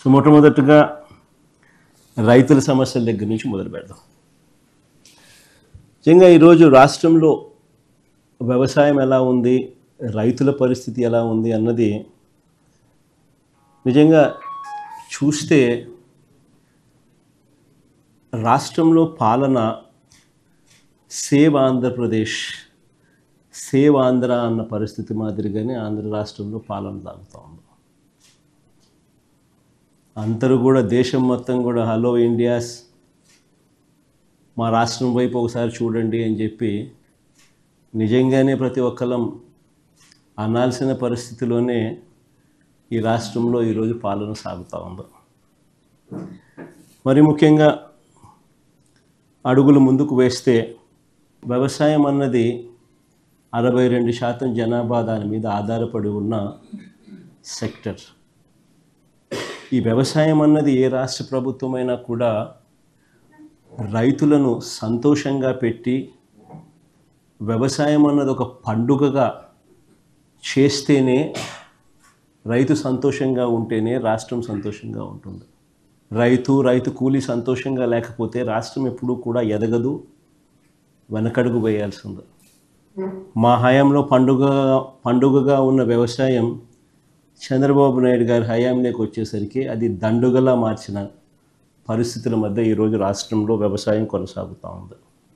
So మొట్టమొదటిగా రైతుల సమస్యల దగ్గర నుంచి మొదలు పెడదాం. నిజంగా ఈరోజు రాష్ట్రంలో వ్యవసాయం ఎలా ఉంది, రైతుల పరిస్థితి ఎలా ఉంది అన్నది నిజంగా చూస్తే రాష్ట్రంలో పాలన సేవ్ ఆంధ్రప్రదేశ్, సేవ్ ఆంధ్ర అన్న పరిస్థితి మాదిరిగానే ఆంధ్ర రాష్ట్రంలో పాలన సాగుతూ ఉంది. అందరూ కూడా దేశం మొత్తం కూడా హలో ఇండియాస్, మా రాష్ట్రం వైపు ఒకసారి చూడండి అని చెప్పి నిజంగానే ప్రతి ఒక్కరం అనాల్సిన పరిస్థితిలోనే ఈ రాష్ట్రంలో ఈరోజు పాలన సాగుతూ ఉంది. మరి ముఖ్యంగా అడుగులు ముందుకు వేస్తే వ్యవసాయం అన్నది 62% జనాభా దాని మీద ఆధారపడి ఉన్న సెక్టర్. ఈ వ్యవసాయం అన్నది ఏ రాష్ట్ర ప్రభుత్వమైనా కూడా రైతులను సంతోషంగా పెట్టి వ్యవసాయం అన్నది ఒక పండుగగా చేస్తేనే, రైతు సంతోషంగా ఉంటేనే రాష్ట్రం సంతోషంగా ఉంటుంది. రైతు కూలి సంతోషంగా లేకపోతే రాష్ట్రం ఎప్పుడూ కూడా ఎదగదు, వెనకడుగు వేయాల్సింది. మా హయాంలో పండుగగా ఉన్న వ్యవసాయం చంద్రబాబు నాయుడు గారి హయాంలోకి వచ్చేసరికి అది దండుగలా మార్చిన పరిస్థితుల మధ్య ఈరోజు రాష్ట్రంలో వ్యవసాయం కొనసాగుతూ ఉంది.